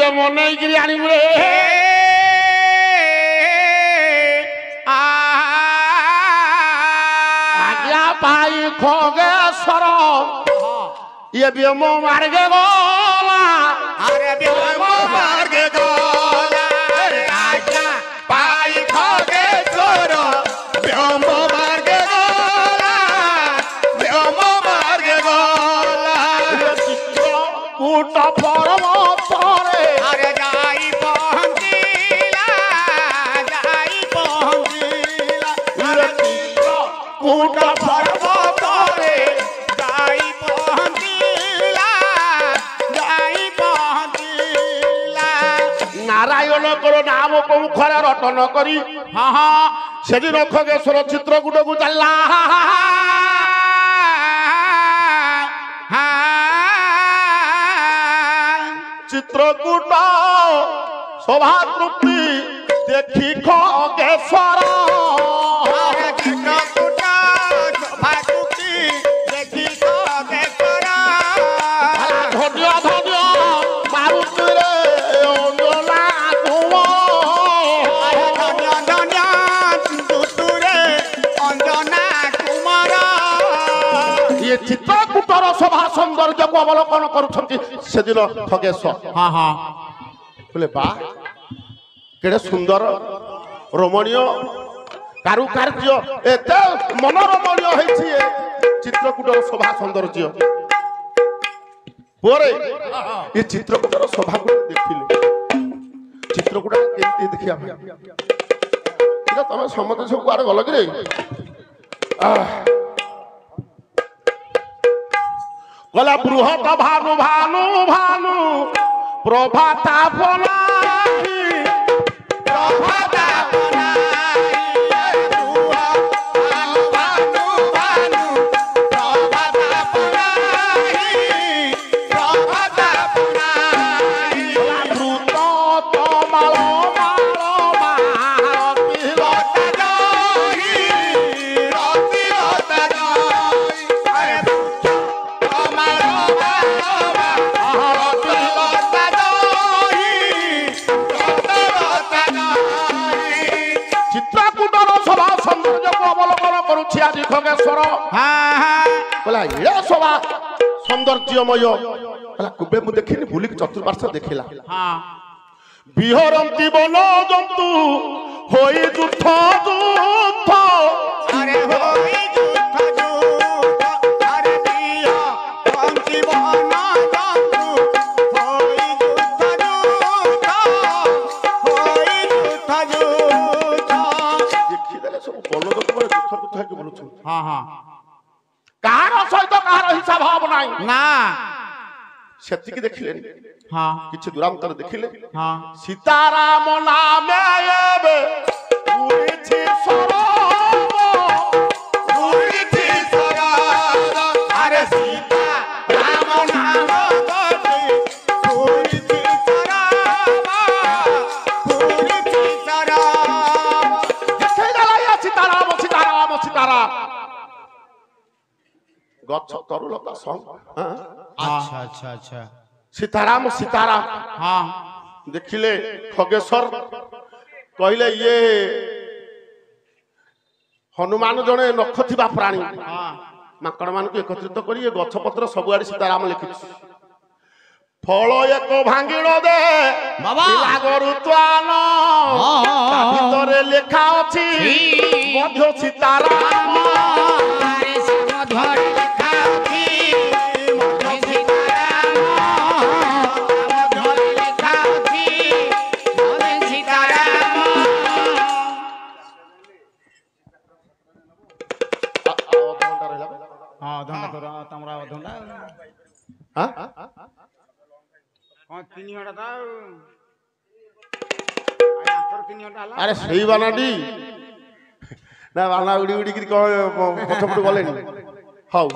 ଟିକେ ମନେଇକିରି ଆଣିବୁ ରେ ଆଜ୍ଞା ଭାଇ ଖଗେଶ୍ୱର ये भी मो मार के गोला अरे भी मो मार के गोला आजा पाई खोगे छोरो ब्योमो मार के गोला ब्योमो मार के गोला कूट परम तोरे अरे जाई पहुंचीला कूट परम तोरे नारायण को नाम को मुखरे रटन करी हाँ हाँ से दिन खगेश्वर चित्रकूट को चलला चित्रकूट शोभा तृप्ति देखी खगेश्वर चित्रकूट शोभा तृप्ति देखी खगेश्वर धन्य धन्य मारुति रे अंजना ये चित्रकूटर शोभा सौंदर्य को अवलोकन करुछंती से दिन खगेश्वर हाँ हाँ बोले बा केड़े सुंदर रमणीय कारुकार्य एते मनोरमणीय होईछि चित्रकूटर शोभा सौंदर्य पोरे ये चित्रकूटर शोभा को देखिले चित्रकूट केते देखिया इला तमे समते सब कुआडे गल कि रे गला बृहत भानु भानु भानु प्रभाता फलाई प्रभाता फलाई भानु भानु प्रभाता फलाई प्रभाता फलाई द्रुत तमाल माल मारती लता जही रति लता जही अरे चित्रकूटर शोभा सौंदर्य को अवलोकन करुछि आज खगेश्वर बोला ये शोभा सौंदर्यमय बोला कुबे मु देखिनी भूलिक चतुर्पार्श्व देखिला विहरंती वन जंतु होई जुथ जुथ अरे होई जुथ जुथ अरे दिया पंची बहना जंतु होई जुथ जुथ होई जुथ जुथ देखि देले सब बन जंतु जुथ जुथ है के बोलछु हां हां कार सहित कार हिसाब भाव नाही ना सेतिकी देखिले हां किछ दुरांतर देखिले हां सीताराम नामे एबे पुरीछि सरोवर अरे सीता राम नाम बोले पुरीछि सरोवर देखे गला या सीताराम सीताराम सीताराम गच्छ तरुलता संग अच्छा अच्छा अच्छा सीताराम सीताराम हाँ देखिले खगेश्वर कहले ये हनुमान जने नख थिबा प्राणी माकड़ मान को एकत्रित करी ये गछ पत्र सब आड़ी सीताराम लिखिछि फल एक भांगिण दे बाबा लागरु त्वान ता भितरे लेखा अछि मध्य सीताराम अरे समधर लिखा थी मध्य सीताराम समधर लिखा थी मध्य सीताराम हाँ धंदा तो तमरा धंदा हां हाँ 3 घंटा था आया 3 घंटा हला अरे सही बानाडी ना बाना उड़ी उड़ी की पछपट गलेनी हाउ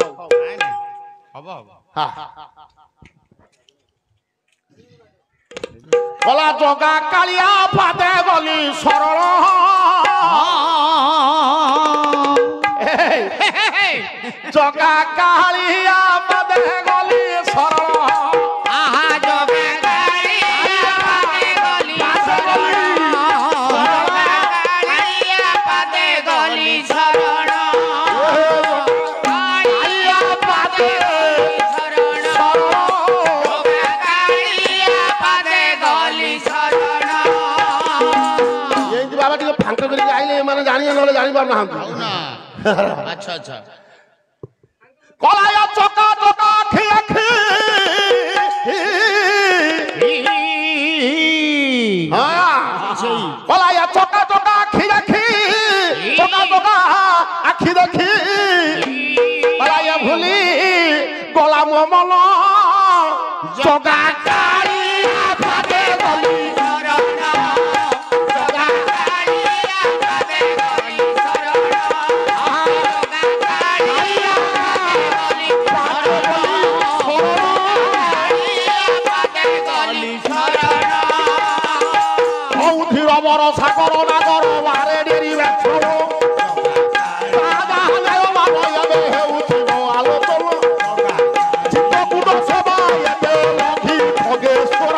हबो हां गला जगा कालिया पाते गली सरल जगा कालिया पाते गली सरल आहा जगा कालिया শরণ কালিয়া পাদে শরণ কালিয়া পাদে গলি শরণ ଏମିତି ବାବା ଟିକେ ଫାଙ୍କ କରିକି ଆଇଲେ ଏମାନେ ଜାଣିବେ ନହେଲେ ଜାଣିପାରୁନାହାନ୍ତି না আচ্ছা আচ্ছা କଳାୟ ଚକା ଚକା ଆଖି ଆଖି କଳାୟ ଚକା ଚକା ଆଖି ଆଖି ଚକା ଚକା ଆଖି ଦେଖି କଳାୟ ଭୁଲି ଗଲା ମୋ ମନ ଚକା କାଳିଆ ପାଦେ ଗଲି শরণ কালিয়া পাদে গলি শরণ কালিয়া পাদে গলি শরণ ହଉଥିର ବର ସାଗର ନାଗର ବାରେ ଡେରି ବେଛର ଏବେ ହେଉଥିବ ଆଲୋଚନ ଚିତ୍ତକୁଟ ସଭା ଏବେ ଲକ୍ଷ୍ମୀ ଖଗେଶ୍ୱର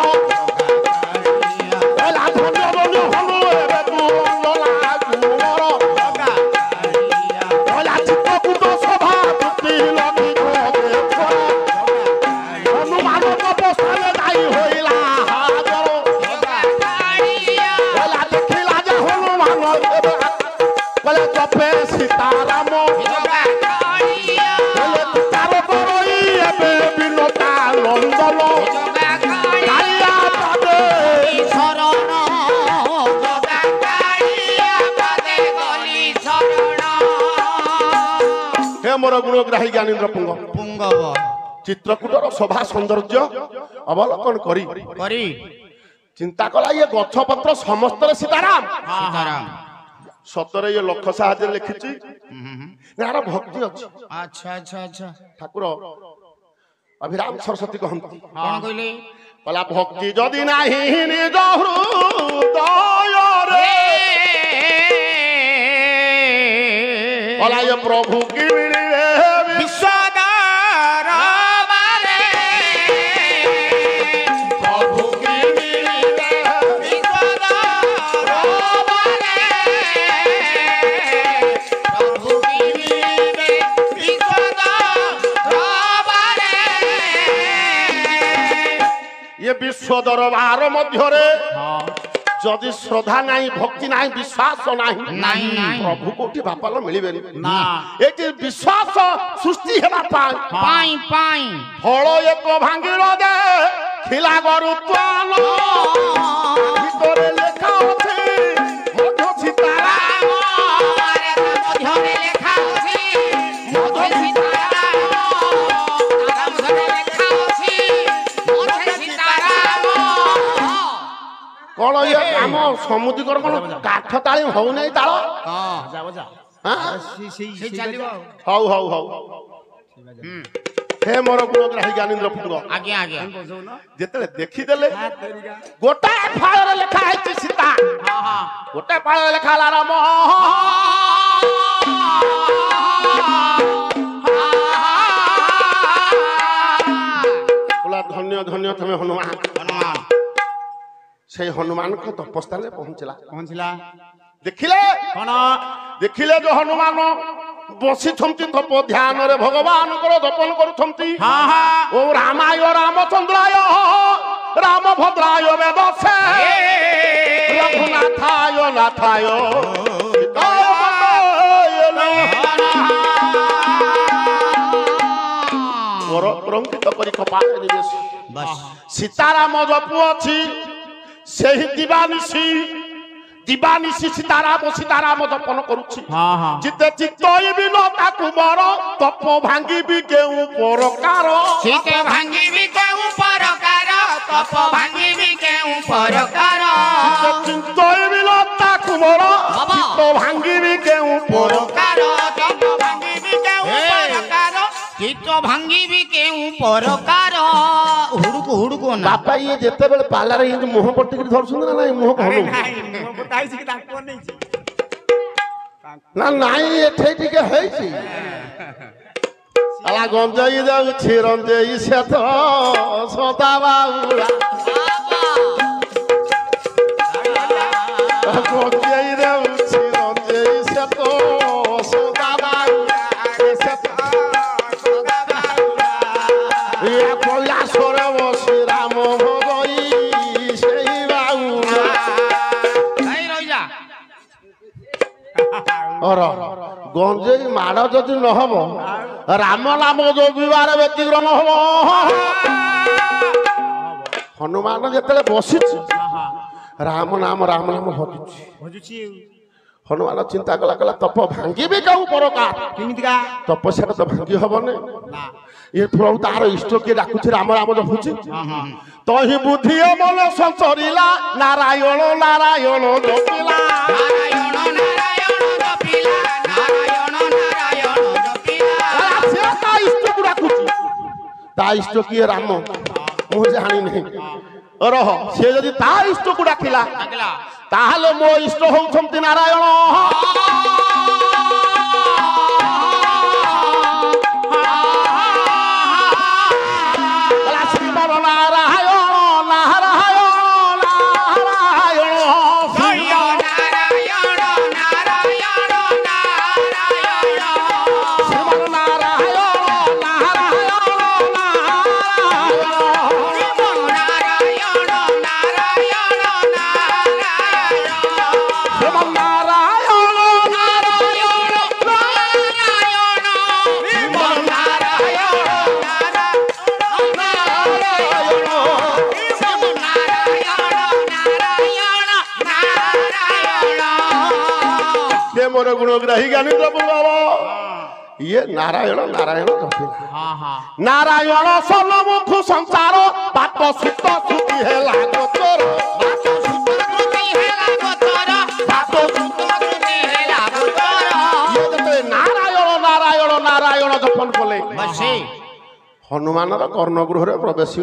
ହେଲା ଧନ୍ୟ ଧନ୍ୟ ହଲୁ ଏବେ ତୁ ଅଞ୍ଜନା କୁମର ହେଲା ଚିତ୍ତକୁଟ ସଭା ତୃପ୍ତି ଲକ୍ଷ୍ମୀ ଖଗେଶ୍ୱର ହନୁମାନ ତପସ୍ୟାରେ ଦାୟୀ ହୋଇଲା ହାଜର ହେଲା ଦେଖିଲା ଯେ ହନୁମାନ ଏବେ କହିଲେ ଜପେ ସୀତାରାମ ହେଲେ ତାର କରଇ ଏବେ ବିନତା ନନ୍ଦନ କାଳିଆ ପାଦେ শরণ কালিয়া পাদে গলি শরণ ହେ ମୋର ଗୁଣଗ୍ରାହୀ ଜ୍ଞାନୀନ୍ଦ୍ର ପୁଙ୍ଗ পুঙ্গব ଚିତ୍ରକୂଟର ଶୋଭା ସୌନ୍ଦର୍ଯ୍ୟ ଅବଲୋକନ କରି করি ଚିନ୍ତା କଲା ଇଏ ଗଛ ପତ୍ର ସମସ୍ତରେ ସୀତାରାମ সীতারাম ସତରେ ଇଏ ଲକ୍ଷ ସାହାଯ୍ୟରେ ଲେଖିଛି ଏହାର ଭକ୍ତି ଅଛି আচ্ছা আচ্ছা আচ্ছা ଠାକୁର ଅଭିରାମ ସରସ୍ୱତୀ କହନ୍ତି কোন কইলে କହିଲା ଭକ୍ତି ଯଦି ନାହିଁ ନିଜ ହୃଦୟରେ କହିଲା ଇଏ ପ୍ରଭୁ କି ମିଳିବେ বিশ্বদার বারে ପ୍ରଭୁ କି ମିଳିବେ বিশ্বদার বারে প্রভু কি মিলিবে বিশ্বদার বারে ଇଏ ବିଶ୍ୱ ଦରବାର ମଧ୍ୟରେ ଯଦି ଶ୍ରଦ୍ଧା ନାହିଁ ଭକ୍ତି ନାହିଁ ବିଶ୍ୱାସ ନାହିଁ ନାହିଁ, ନାହିଁ। ପ୍ରଭୁ କୋଉଠି ବାପାଲ ମିଳିବେନି ନା। ଏଠି ବିଶ୍ୱାସ ସୃଷ୍ଟି ହେବା ପାଇଁ পাই পাই ଫଳ ଏକ ଭାଙ୍ଗିଲ ଦେ ଖିଲା ଗରୁତ୍ୱାନ ଭିତରେ ଲେଖା ଅଛି ମଧ୍ୟ ସୀତାରାମ মধ্যে লেখা আছে মধ্যে সীতারাম তার মধ্যে লেখা আছে মধ্যে সীতারাম କଣ ଇଏ ଆମ ସମୁଦ୍ରିକର କଣ କାଠ ତାଳି ହଉନାହିଁ ତାଳ ହାଁ? সেই চালিব ହଉ ହଉ ହଉ ହେ ମୋର ଗୁଣଗ୍ରାହୀ ଜ୍ଞାନୀନ୍ଦ୍ର ପୁତ୍ର আগে আগে ଯେତେବେଳେ ଦେଖିଦେଲେ ଗୋଟାଏ ଫାଳରେ ଲେଖା ହେଇଛି ସୀତା ଗୋଟାଏ ଫାଳରେ ଲେଖା ହେଲା ରାମ କହିଲା ଧନ୍ୟ ଧନ୍ୟ ତମେ ହନୁମାନ হনুমান ସେଇ ହନୁମାନଙ୍କ ତପସ୍ଥାନରେ ପହଞ୍ଚିଲା পৌঁছলা ଦେଖିଲେ কোন ଦେଖିଲେ ଯେ ହନୁମାନ ବସିଛନ୍ତି ତପ ଧ୍ୟାନରେ ଭଗବାନଙ୍କର ଦର୍ପଣ କରୁଛନ୍ତି হ্যাঁ হ্যাঁ ଓ ରାମାୟ ରାମଚନ୍ଦ୍ରାୟ ରାମଭଦ୍ରାୟ ବେଦସେ ରଘୁନାଥାୟ ନାଥାୟ ରଙ୍ଗିତ କରି କପାଳରେ ନିବେଶ বাস ସୀତାରାମ ଜପୁ ଅଛି ସେହି ଦିବାନିଶୀ ଦିବାନିଶୀ ସୀତାରାମ ସୀତାରାମ ଜପନ କରୁଛି হ্যাঁ হ্যাঁ ଚିତେ ଚିତ୍ତଇବି ନ ତାକୁ ମୋର ତପ ଭାଙ୍ଗିବି କେଉଁ ପ୍ରକାର চিতে ভাঙিবি কেউ পরকার তপ ভাঙিবি কেউ পরকার ଚିତ୍ତଇବି ନ ତାକୁ ମୋର ବାବା। ଚିତ୍ତ ଭାଙ୍ଗିବି କେଉଁ ପ୍ରକାର পরকার তপ ভাঙিবি কেউ পরকার চিত্ত ভাঙিবি কেউ পরকার হুড়ুকু হুড়ুকু না ବାପା ଇଏ ଯେତେବେଳେ ପାଲାରେ ଏମିତି ମୁହଁ ପଟିକିରି ଧରୁଛନ୍ତି ନା ନାଇଁ ମୁହଁ ଭଲ ନା ନାଇଁ ଏଠି ଟିକେ ହେଇଛି ଆଲା ଗଞ୍ଜେଇ ଯାଉଛି ରଞ୍ଜେଇ ସେ ତ ସଦା ବାଉଳା ଗଞ୍ଜେଇ ଯାଉଛି ରଞ୍ଜେଇ ସେ ତ ଗଞ୍ଜେଇ ମାଡ଼ ଯଦି ନହବ ରାମ ନାମ ଜପିବାର ବ୍ୟତିକ୍ରମ ହବ। ହନୁମାନ ଯେତେବେଳେ ବସିଛି ରାମ ନାମ ହଜୁଛି। ହନୁମାନ ଚିନ୍ତା କଲା ତପ ଭାଙ୍ଗିବି କେଉଁ ପ୍ରକାର କେମିତିକା ତପସ୍ୟାଟା ତ ଭାଙ୍ଗି ହବନି। ଏ ପ୍ରଭୁ ତାର ଇଷ୍ଟ କିଏ ଡାକୁଛି ରାମ ରାମ ଜପୁଛି। ତହିଁ ବୁଦ୍ଧି ମନ ସଞ୍ଚରିଲା ନାରାୟଣ ନାରାୟଣ ଜପିଲା। ତା ଇଷ୍ଟକୁ ଡାକୁଛି। ତା ଇଷ୍ଟ କିଏ ରାମ ମୁଁ ଜାଣିନି। ରହ ସେ ଯଦି ତା ଇଷ୍ଟକୁ ଡାକିଲା ତାହେଲେ ମୋ ଇଷ୍ଟ ହଉଛନ୍ତି ନାରାୟଣ। ଶ୍ରୀମନ ନାରାୟଣ ନାରାୟଣ मोर गुणग्राही ज्ञानी प्रभु ये नारायण नारायण नारायण सलमुख संसार बात सुत सुति हेला गोचर नारायण नारायण नारायण जपन कले हनुमान कर्णगृह प्रवेश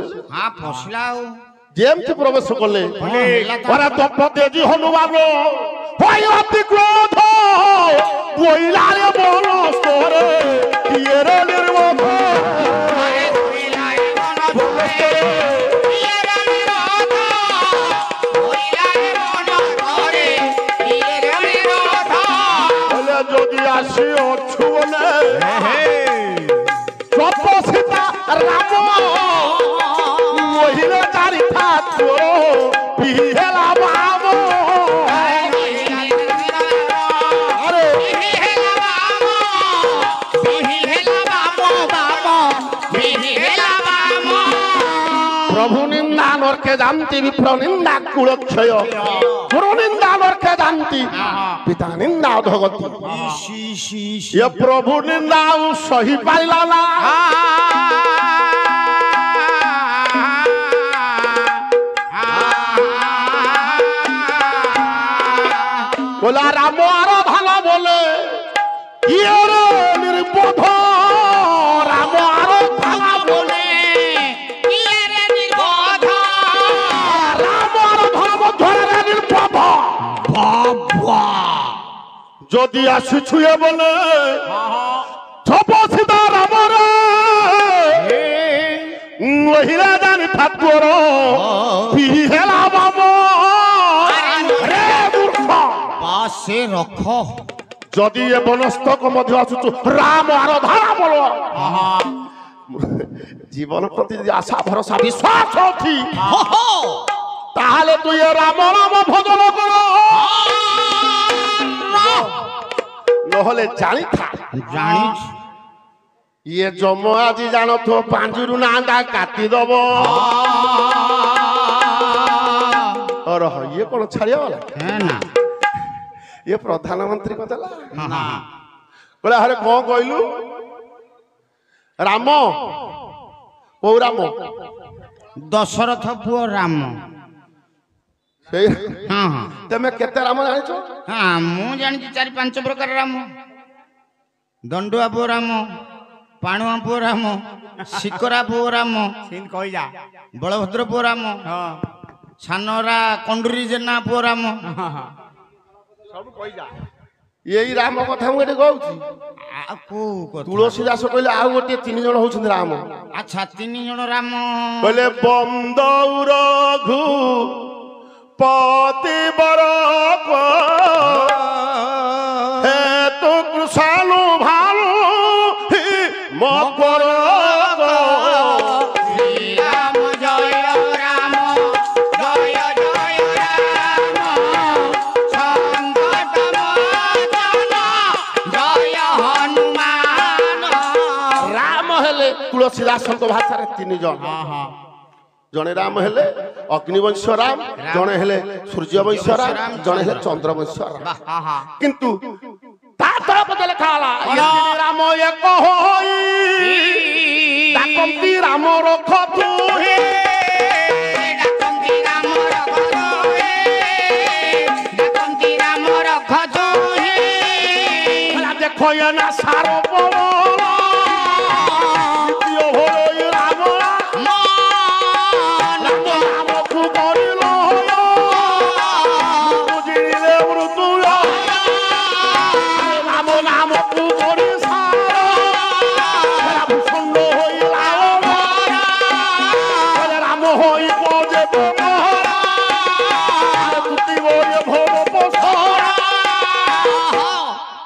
जेमती प्रवेश कले द्रौपदी हनुमान अति क्रोध बोइलारे मन स्तरे किएरे निर्मोध যদি আসি অছু বলে তপসিতা রাম মহিলা চারি ঠাকুর বিহেলা বাম प्रभु निंदा नरके जानती विप्र निंदा कुलक्षय गुरु निंदा नरके जानती पिता निंदा अधोगति ये प्रभु निंदा सही पाइला ना बोला राम आराधना बोले ये निर्बोध राम आराधना बोले যদি আসি ছুঁয়ে বলে তপসিতা রামর মহিলা জানি ঠাকুর পিহেলা বাম রে মূর্খ পাশে রখ যদি এ বনস্তক মধ্যে আসুছু রাম আরাধনা বল জীবন প্রতি যদি আশা ভরসা বিশ্বাস অছি তাহলে তুই রাম রাম ভজন কর নহলে জানি থা জানিছ ইয়ে জম আজি জানতো পাঞ্জুরু নাঁদা কাটি দব और ये कौन छाड़िया वाला है ना ये प्रधानमंत्री को देला ना बोले अरे कौन कहलु राम को राम दशरथ पुओ राम से हाँ हाँ तमे केते राम जानिछो हाँ मु जानी 4-5 प्रकार राम दंडुआ पुओ राम पाणुआ पुओ राम शिकरा पुओ राम सिन कहि जा बलभद्र पुओ राम हां छानरा कंडुरी जेना पुओ राम सब कहि जा यही राम कथा मुझे कहूँ को तुलसी दास कहले आउ गोटे 3 जण होछन राम अच्छा 3 जण राम कहले बंदौ रघु पति बर हे तो कृषालु भालु मकर राम जय राम जय जय राम संकट मोचन जय ତୁଳସୀଦାସଙ୍କ ଭାଷାରେ 3 ଜଣ। ଜଣେ ରାମ ହେଲେ ଅଗ୍ନିବଂଶ ରାମ, ଜଣେ ହେଲେ ସୂର୍ଯ୍ୟବଂଶ ରାମ, ଜଣେ ହେଲେ ଚନ୍ଦ୍ରବଂଶ ରାମ। କିନ୍ତୁ ତା ତଳପଦେ ଲେଖା ହେଲା ରାମ ଏକ ହୋଇ ଡାକନ୍ତି ରାମ ରଖ ତୁ হে ଡାକନ୍ତି ରାମ ରଖ ତୁ হে ଡାକନ୍ତି ରାମ ରଖ ତୁ হে ଦେଖ ନା ସାର ପବନ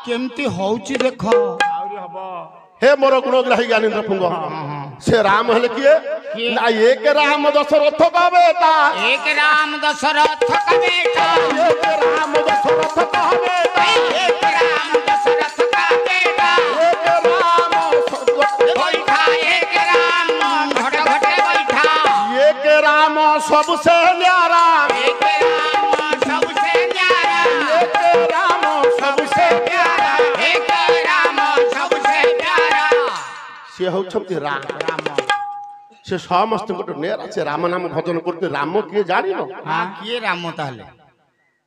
କେମିତି ହଉଛି ଦେଖ। हे मोर गुणग्राही ज्ञानेन्द्र पुंग से राम हेले किए ना एक राम दशरथ का बेटा एक राम दशरथ का बेटा एक राम दशरथ का बेटा एक राम दशरथ का बेटा एक राम बैठा एक राम घट घट बैठा एक राम सबसे न्यारा एक राम सबसे न्यारा एक राम सबसे प्यारा एक राम सबसे प्यारा से होछंती राम से समस्त गोटे नेरा से राम नाम भजन करते राम किए जानी न हां किए राम ताहले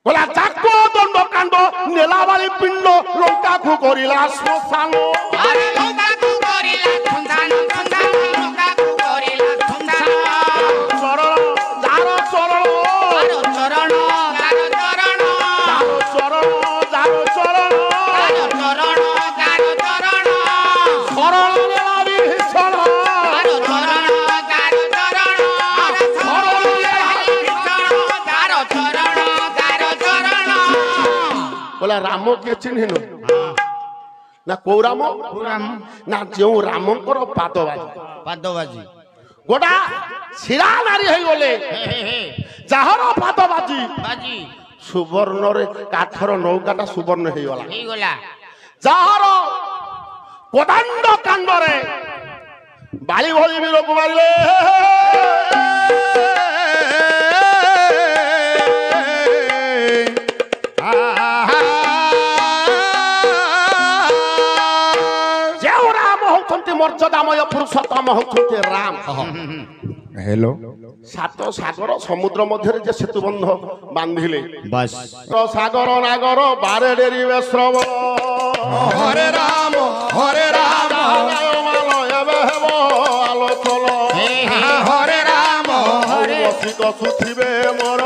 बोला चाको दंड कांड नेलावाली पिंड लंका को करिला श्मशान अरे लंका को करिला सुंदर सुंदर लंका को करिला सुंदर चरण दारो चरण दारो चरण दारो चरण दारो चरण दारो चरण दारो चरण दारो चरण शरण नेलावी भीषण दारो चरण दारो चरण शरण नेलावी भीषण दारो चरण दारो चरण बोला राम के चिन्हिन ना को राम ना जो रामंकर पादबाजी गोटा शिरा नारी है बोले जाहर पादबाजी बाजी सुवर्ण रे काठर नौकाटा सुवर्ण है वाला हे गला जाहर कोदंड कांड रे बाली भली वीर को मारिले जेउ राम होतंती मर्यादामय पुरुषोत्तम होतंती राम हेलो सात सागर समुद्र मध्य जे सेतुबंध बांधिले बस तो सागर नागर बारे डेरिवे श्रव हरे राम आलोचल हरे राम बसित सुथिबे मोर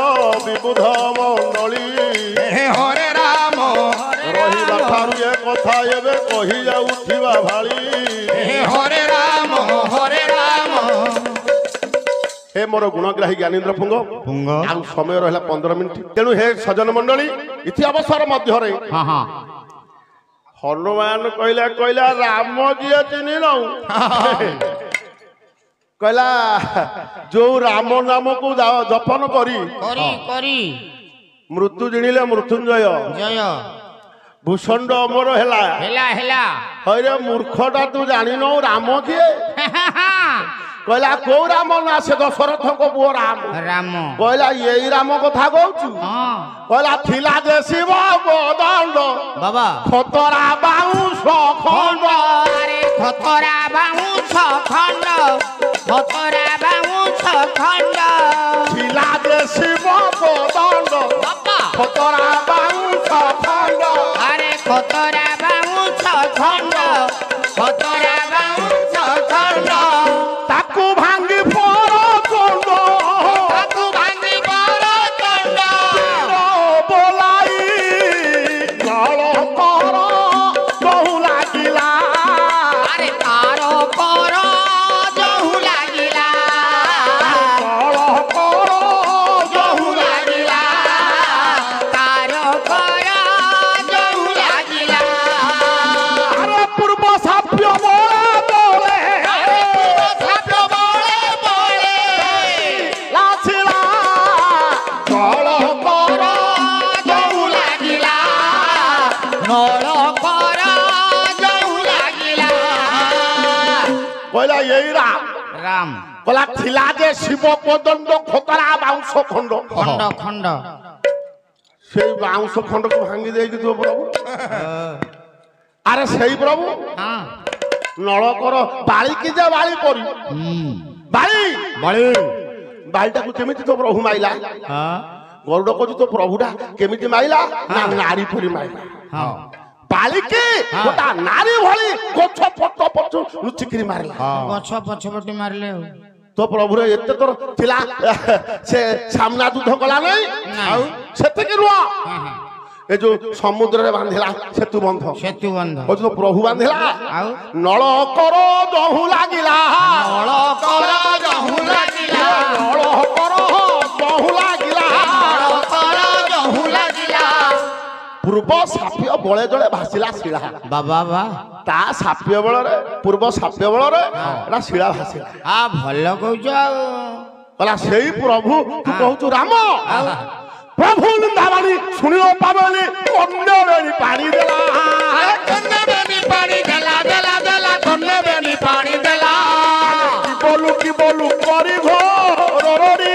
विबुध मंडली हरे राम रहिबा ठारु ए कथा एबे कहि जाउथिबा भाली हरे राम हे मोर गुणग्राही ज्ञानेन्द्र पुंग पुंग आ समय रहला 15 मिनिट तेणु हे सजन मंडली इति अवसर मध्य रे हां हां हनुमान कहला राम जी चिन्ह नौ कहला जो राम नाम को जपन करी करी मृत्यु जिणिले मृत्युंजय जय भूषंड अमर हेला हेला हेला हरे मूर्खटा तू जानी नौ राम किए कहला को राम ना से दशरथ को पुओ राम राम कहला यही राम कथा कहचु हां कहला थिला जे शिव बदंड बाबा खतरा बाउंस खंड अरे खतरा बाउंस खंड खतरा बाउंस खंड थिला जे शिव बदंड बाबा खतरा बाउंस खंड अरे खतरा बाउंस खंड खतरा बाउंस खंड ताकू भांगी पर चंड ताकू भांगी पर चंड बोलाई जल कर कहू लागिला अरे तार पर जहू लागिला जल कर जहू लागिला तार पर जहू लागिला अरे पूर्व साप्य କହିଲା ଏଇରା ରାମ କହିଲା ଥିଲା ଯେ ଶିବ ପଦଣ୍ଡ ଖତରା ବାଉଁଶ ଖଣ୍ଡ ଖଣ୍ଡ ଖଣ୍ଡ ସେଇ ବାଉଁଶ ଖଣ୍ଡକୁ ଭାଙ୍ଗି ଦେଇକି ତୋ ପ୍ରଭୁ ଆରେ ସେଇ ପ୍ରଭୁ ହଁ ନଳକର ବାଳିକି ଯେ ବାଳି ପରି ବାଳି ବଳି ବାଳିଟାକୁ କେମିତି ତୋ ପ୍ରଭୁ ମାଇଲା ଗରୁଡ କହୁଛି ତୋ ପ୍ରଭୁଟା କେମିତି ମାଇଲା ନା ନାରୀ ପରି ମାଇଲା ବାଳିକି ଗୋଟା ନାରୀ ଭଳି ଗଛ ପଟ ପଛ ଲୁଚିକିରି ମାରିଲା ଗଛ ପଛପଟି ମାରିଲେ ଆଉ ତୋ ପ୍ରଭୁର ଏତେ ତୋର ଥିଲା ସେ ସାମ୍ନା ଯୁଦ୍ଧ କଲା ନାଇଁ ଆଉ ସେତିକି ନୁହଁ ଏ ଯୋଉ ସମୁଦ୍ରରେ ବାନ୍ଧିଲା ସେତୁ ବନ୍ଧ ସେତୁ ବନ୍ଧ କହୁଛି ତୋ ପ୍ରଭୁ ବାନ୍ଧିଲା ଆଉ ନଳକର ଦହୁ ଲାଗିଲା ନଳକର ଦହୁ ଲାଗିଲା ନଳକର ଦହୁ ଲାଗିଲା ନଳକର ଦହୁ ଲାଗିଲା ପୂର୍ବ ସାପ୍ୟ ବଳେ ଜଳେ ଭାସିଲା ଶିଳା ବାବା ବା ତା ସାପ୍ୟ ବଳରେ ପୂର୍ବ ସାପ୍ୟ ବଳରେ ଏଟା ଶିଳା ଭାସିଲା ଭଲ କହୁଛ ଆଉ କହିଲା ସେଇ ପ୍ରଭୁ ତୁ କହୁଛୁ ରାମ ପ୍ରଭୁ ନିନ୍ଦାବାଣୀ ଶୁଣିବ ପାବନି କନ୍ୟାବେଣୀ ପାଣି ଦେଲା କନ୍ୟାବେଣୀ ପାଣି ଦେଲା ଦେଲା ଦେଲା କନ୍ୟାବେଣୀ ପାଣି ଦେଲା କି ବୋଲୁ କରି ଘୋରଡ଼ି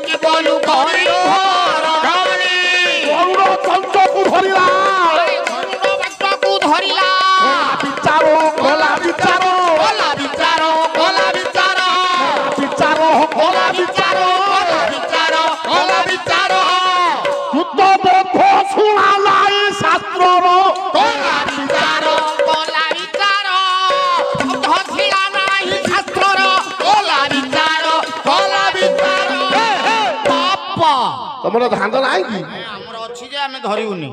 କି ବୋଲୁ କରି ଗରୁଡ଼ ଚଞ୍ଚକୁ ଧରିଲା ବାଟକୁ ଧରିଲା ବିଚାର କଲା ବିଚାର କଲା ବିଚାର କଲା ବିଚାର ବିଚାର କଲା ବିଚାର ବିଚାର କଲା ବିଚାର କୃତ ବୋଧ ଶୁଣା ନାଇଁ ଶାସ୍ତ୍ରର କଲା ବିଚାର କଲା ବିଚାର ଧସିଲା ନାହିଁ ଶାସ୍ତ୍ରର କଲା ବିଚାର ପାପ ତମର ଧାନ ନାହିଁ କି ଆମର ଅଛି ଯେ ଆମେ ଧରିବୁନି